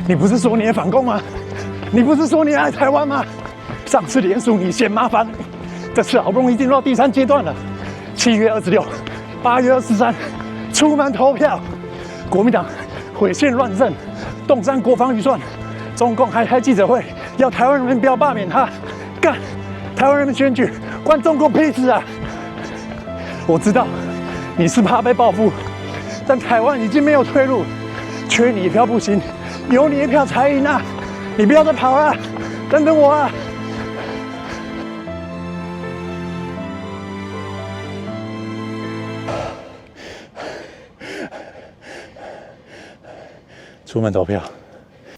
你不是说你也反共吗？你不是说你爱台湾吗？上次联署你嫌麻烦，这次好不容易进入到第3阶段了。7月26、8月23，出门投票。国民党毁宪乱政，动删国防预算，中共还开记者会，要台湾人民不要罢免他。干，台湾人民选举关中共屁事啊！我知道你是怕被报复，但台湾已经没有退路，缺你一票不行，有你一票才赢啊！你不要再跑了，等等我啊！出门投票。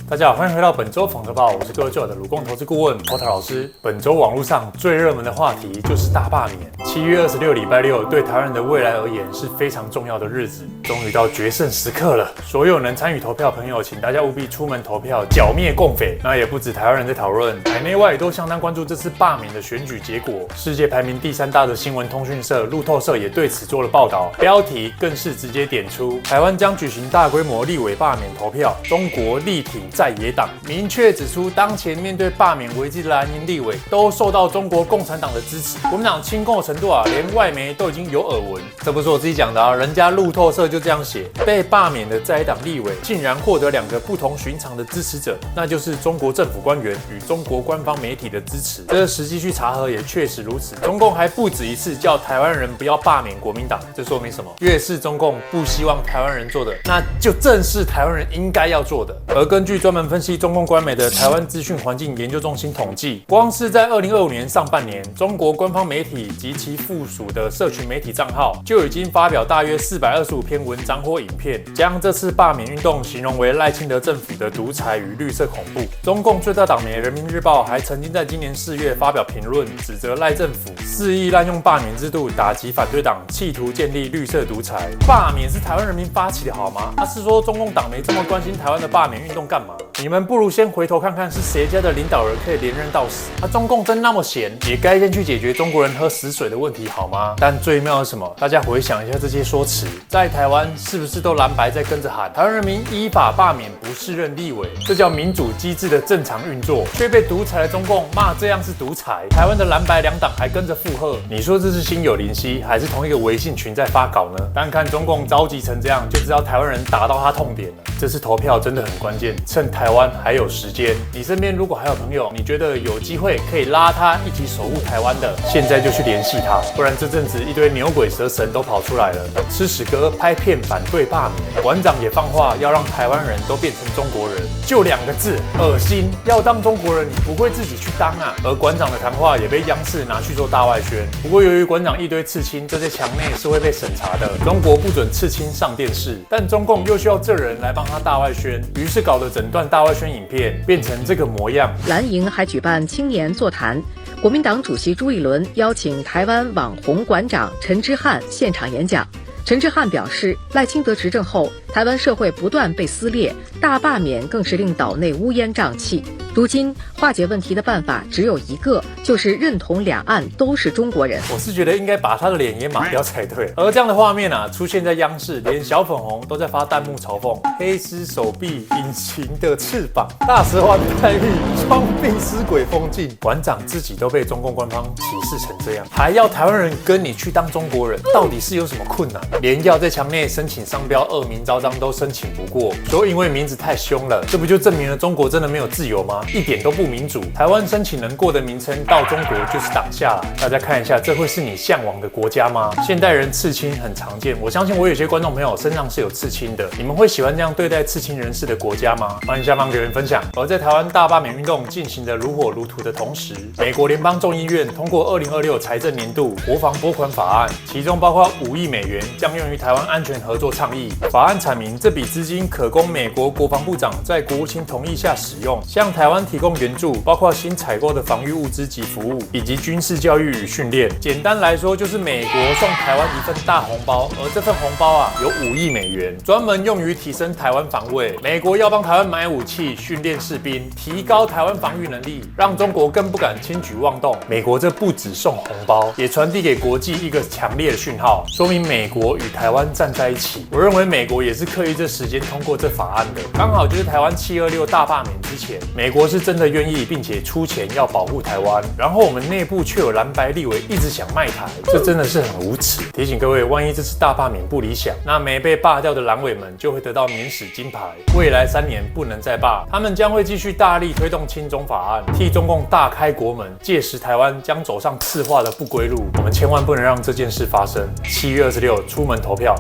大家好，欢迎回到本周访客报，我是各位最好的鲁共投资顾问 Porter 老师。本周网络上最热门的话题就是大罢免。7月26礼拜六，对台湾人的未来而言是非常重要的日子，终于到决胜时刻了。所有能参与投票的朋友，请大家务必出门投票，剿灭共匪。那也不止台湾人在讨论，海内外也都相当关注这次罢免的选举结果。世界排名第3大的新闻通讯社路透社也对此做了报道，标题更是直接点出台湾将举行大规模立委罢免投票，中国力挺在野党，明确指出，当前面对罢免危机的蓝营立委都受到中国共产党的支持，国民党亲共的程度连外媒都已经有耳闻。这不是我自己讲的人家路透社就这样写。被罢免的在野党立委竟然获得2个不同寻常的支持者，那就是中国政府官员与中国官方媒体的支持。这实际去查核也确实如此。中共还不止一次叫台湾人不要罢免国民党，这说明什么？越是中共不希望台湾人做的，那就正是台湾人应该要做的。而根据专门分析中共官媒的台湾资讯环境研究中心统计，光是在2025年上半年，中国官方媒体及其附属的社群媒体账号就已经发表大约425篇文章或影片，将这次罢免运动形容为赖清德政府的独裁与绿色恐怖。中共最大党媒人民日报还曾经在今年4月发表评论，指责赖政府肆意滥用罢免制度打击反对党，企图建立绿色独裁。罢免是台湾人民发起的好吗？是说中共党媒这么关心台湾的罢免运动干嘛？你们不如先回头看看是谁家的领导人可以连任到死。中共真那么闲，也该先去解决中国人喝死水的问题好吗？但最妙的是什么？大家回想一下这些说辞，在台湾是不是都蓝白在跟着喊台湾人民依法罢免不适任立委？这叫民主机制的正常运作，却被独裁的中共骂这样是独裁。台湾的蓝白两党还跟着附和，你说这是心有灵犀，还是同一个微信群在发稿呢？单看中共着急成这样，就知道台湾人打到他痛点了。这次投票真的很关键，趁台湾还有时间，你身边如果还有朋友，你觉得有机会可以拉他一起守护台湾的，现在就去联系他，不然这阵子一堆牛鬼蛇神都跑出来了，吃屎哥拍片反对罢免，馆长也放话要让台湾人都变成中国人，就2个字，恶心。要当中国人，你不会自己去当啊。而馆长的谈话也被央视拿去做大外宣，不过由于馆长一堆刺青，这在墙内是会被审查的，中国不准刺青上电视，但中共又需要这人来帮他大外宣，于是搞得整段大外宣影片变成这个模样。蓝营还举办青年座谈，国民党主席朱立伦邀请台湾网红馆长陈之汉现场演讲。陈之汉表示，赖清德执政后，台湾社会不断被撕裂，大罢免更是令岛内乌烟瘴气。如今化解问题的办法只有一个，就是认同两岸都是中国人。我是觉得应该把他的脸也码掉才对。而这样的画面出现在央视，连小粉红都在发弹幕嘲讽：黑丝手臂，隐形的翅膀，大实话的待遇，装病死鬼封禁。馆长自己都被中共官方歧视成这样，还要台湾人跟你去当中国人，到底是有什么困难？连要在墙内申请商标恶名昭彰都申请不过，说因为名字太凶了，这不就证明了中国真的没有自由吗？一点都不民主。台湾申请人过的名称到中国就是挡下了。大家看一下，这会是你向往的国家吗？现代人刺青很常见，我相信我有些观众朋友身上是有刺青的，你们会喜欢这样对待刺青人士的国家吗？欢迎下方留言分享。而在台湾大罢免运动进行得如火如荼的同时，美国联邦众议院通过2026财政年度国防拨款法案，其中包括5亿美元将用于台湾安全合作倡议。法案阐明这笔资金可供美国国防部长在国务卿同意下使用，向台湾湾提供援助，包括新采购的防御物资及服务，以及军事教育与训练。简单来说，就是美国送台湾一份大红包，而这份红包啊有5亿美元，专门用于提升台湾防卫。美国要帮台湾买武器、训练士兵，提高台湾防御能力，让中国更不敢轻举妄动。美国这不只送红包，也传递给国际一个强烈的讯号，说明美国与台湾站在一起。我认为美国也是刻意这时间通过这法案的，刚好就是台湾726大罢免之前，美国是真的愿意并且出钱要保护台湾，然后我们内部却有蓝白立委一直想卖台，这真的是很无耻。提醒各位，万一这次大罢免不理想，那没被罢掉的蓝委们就会得到免死金牌，未来3年不能再罢，他们将会继续大力推动亲中法案，替中共大开国门，届时台湾将走上赤化的不归路，我们千万不能让这件事发生。7月26出门投票。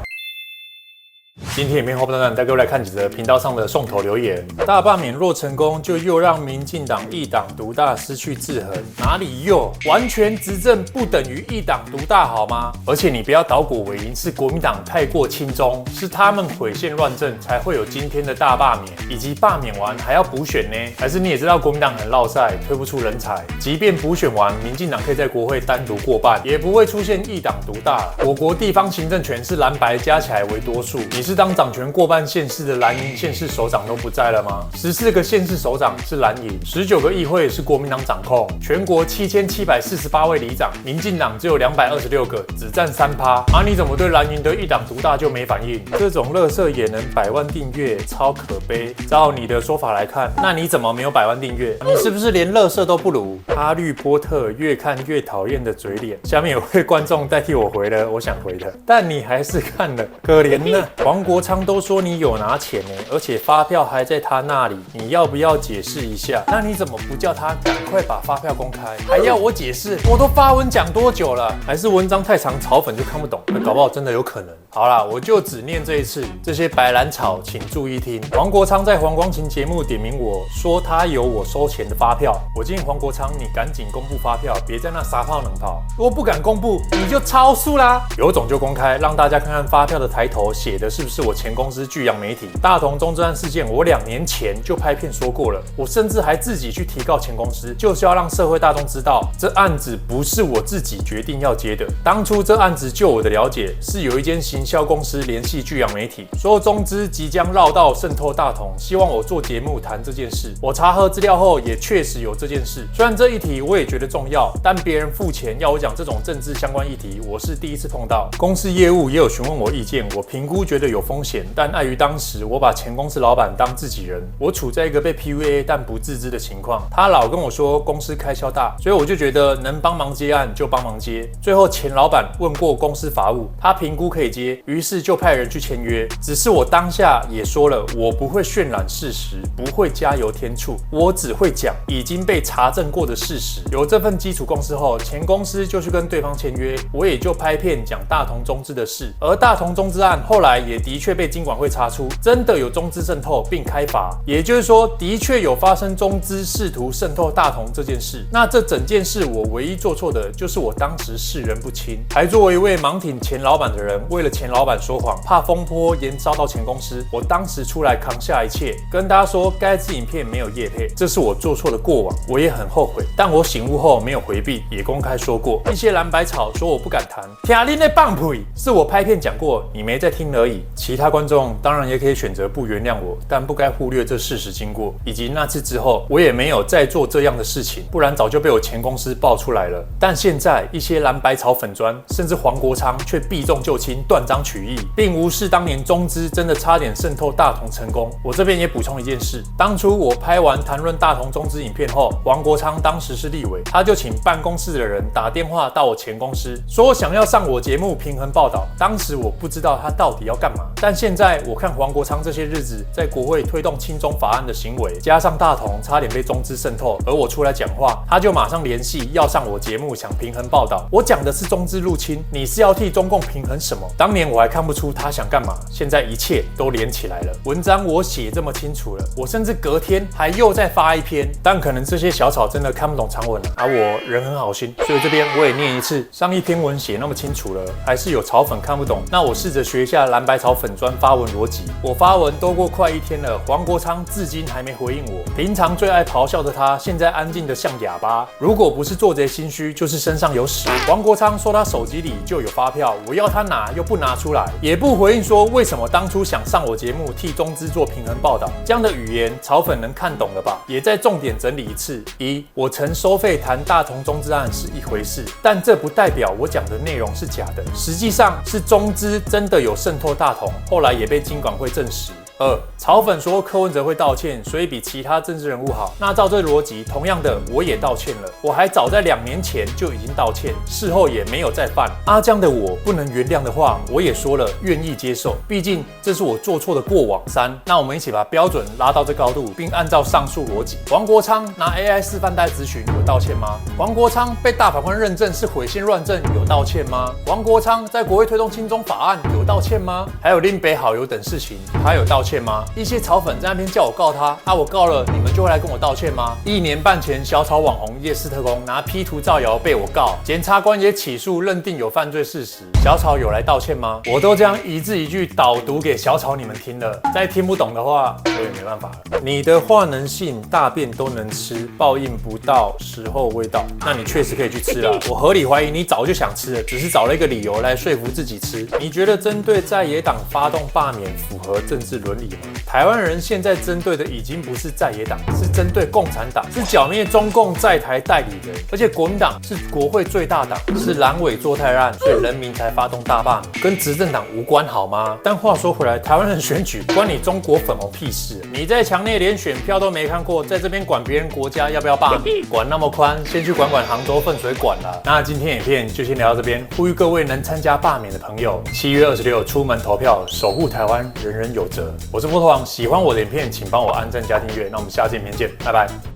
今天影片后半段带各位来看几则频道上的送头留言。大罢免若成功，就又让民进党一党独大失去制衡，哪里又？完全执政不等于一党独大好吗？而且你不要倒果为因，是国民党太过亲中，是他们毁宪乱政，才会有今天的大罢免，以及罢免完还要补选呢？还是你也知道国民党很落赛，推不出人才，即便补选完，民进党可以在国会单独过半，也不会出现一党独大。我国地方行政权是蓝白加起来为多数，你是当掌权过半县市的蓝营县市首长都不在了吗？14个县市首长是蓝营，19个议会是国民党掌控，全国7748位里长，民进党只有226个，只占3%。啊，你怎么对蓝营的一党独大就没反应？这种垃圾也能100万订阅，超可悲。照你的说法来看，那你怎么没有100万订阅？你是不是连垃圾都不如？哈利波特越看越讨厌的嘴脸。下面有位观众代替我回了我想回的，但你还是看了，可怜呢。黄国昌都说你有拿钱呢，而且发票还在他那里，你要不要解释一下？那你怎么不叫他赶快把发票公开？还要我解释？我都发文讲多久了？还是文章太长，草粉就看不懂？那搞不好真的有可能。好啦，我就只念这一次。这些白兰草，请注意听。黄国昌在黄光芹节目点名我说他有我收钱的发票，我建议黄国昌你赶紧公布发票，别在那撒炮冷炮。如果不敢公布，你就超速啦！有种就公开，让大家看看发票的抬头写的是不是我前公司巨阳媒体。大同中治案事件，我2年前就拍片说过了，我甚至还自己去提告前公司，就是要让社会大众知道，这案子不是我自己决定要接的。当初这案子就我的了解，是有一间行销公司联系巨阳媒体，说中资即将绕道渗透大同，希望我做节目谈这件事。我查核资料后，也确实有这件事。虽然这一题我也觉得重要，但别人付钱要我讲这种政治相关议题，我是第一次碰到。公司业务也有询问我意见，我评估觉得有风险，但碍于当时我把前公司老板当自己人，我处在一个被 PUA 但不自知的情况。他老跟我说公司开销大，所以我就觉得能帮忙接案就帮忙接。最后前老板问过公司法务，他评估可以接，于是就派人去签约。只是我当下也说了，我不会渲染事实，不会加油添醋，我只会讲已经被查证过的事实。有这份基础公司后，前公司就去跟对方签约，我也就拍片讲大同中资的事。而大同中资案后来也的确被金管会查出，真的有中资渗透并开罚，也就是说，的确有发生中资试图渗透大同这件事。那这整件事我唯一做错的就是我当时识人不清，还作为一位盲挺前老板的人，为了前老板说谎，怕风波延烧到前公司，我当时出来扛下一切，跟大家说该支影片没有业配，这是我做错的过往，我也很后悔。但我醒悟后没有回避，也公开说过。一些蓝白草说我不敢谈，听你那棒屁，是我拍片讲过，你没在听而已。其他观众当然也可以选择不原谅我，但不该忽略这事实经过，以及那次之后我也没有再做这样的事情，不然早就被我前公司爆出来了。但现在一些蓝白草粉专，甚至黄国昌却避重就轻，断章取义，并无视当年中资真的差点渗透大同成功。我这边也补充一件事，当初我拍完谈论大同中资影片后，黄国昌当时是立委，他就请办公室的人打电话到我前公司，说想要上我节目平衡报道。当时我不知道他到底要干嘛，但现在我看黄国昌这些日子在国会推动亲中法案的行为，加上大同差点被中资渗透，而我出来讲话，他就马上联系要上我节目想平衡报道。我讲的是中资入侵，你是要替中共平衡什么？当年年我还看不出他想干嘛，现在一切都连起来了。文章我写这么清楚了，我甚至隔天还又再发一篇，但可能这些小草真的看不懂长文了，我人很好心，所以这边我也念一次。上一篇文写那么清楚了，还是有草粉看不懂，那我试着学一下蓝白草粉专发文逻辑。我发文都过快1天了，黄国昌至今还没回应我。平常最爱咆哮的他，现在安静的像哑巴。如果不是做贼心虚，就是身上有屎。黄国昌说他手机里就有发票，我要他拿又不拿出来，也不回应说为什么当初想上我节目替中资做平衡报道。这样的语言，草粉能看懂了吧？也再重点整理一次：一，我曾收费谈大同中资案是一回事，但这不代表我讲的内容是假的，实际上是中资真的有渗透大同，后来也被金管会证实。2，草粉说柯文哲会道歉，所以比其他政治人物好。那照这逻辑，同样的我也道歉了，我还早在2年前就已经道歉，事后也没有再犯。阿江的我不能原谅的话，我也说了愿意接受，毕竟这是我做错的过往。3，那我们一起把标准拉到这高度，并按照上述逻辑，黄国昌拿 AI 示范带咨询有道歉吗？黄国昌被大法官认证是毁宪乱政有道歉吗？黄国昌在国会推动亲中法案有道歉吗？还有林北好友等事情，他有道歉吗？一些草粉在那边叫我告他，我告了，你们就会来跟我道歉吗？1年半前，小草网红叶斯特工拿 P 图造谣被我告，检察官也起诉认定有犯罪事实，小草有来道歉吗？我都这样一字一句导读给小草你们听了，再听不懂的话，我也没办法了。你的话能信，大便都能吃，报应不到，时候未到，那你确实可以去吃啦。我合理怀疑你早就想吃了，只是找了一个理由来说服自己吃。你觉得针对在野党发动罢免符合政治伦理吗？台湾人现在针对的已经不是在野党，是针对共产党，是剿灭中共在台代理人，而且国民党是国会最大党，是蓝委做太烂，所以人民才发动大罢免，跟执政党无关好吗？但话说回来，台湾人选举关你中国粉红屁事？你在墙内连选票都没看过，在这边管别人国家要不要罢免？管那么宽，先去管杭州糞水馆啦。那今天影片就先聊到这边，呼吁各位能参加罢免的朋友，7月26出门投票，守护台湾，人人有责。我是波头王，喜欢我的影片请帮我按赞加订阅，那我们下次影片见，拜拜。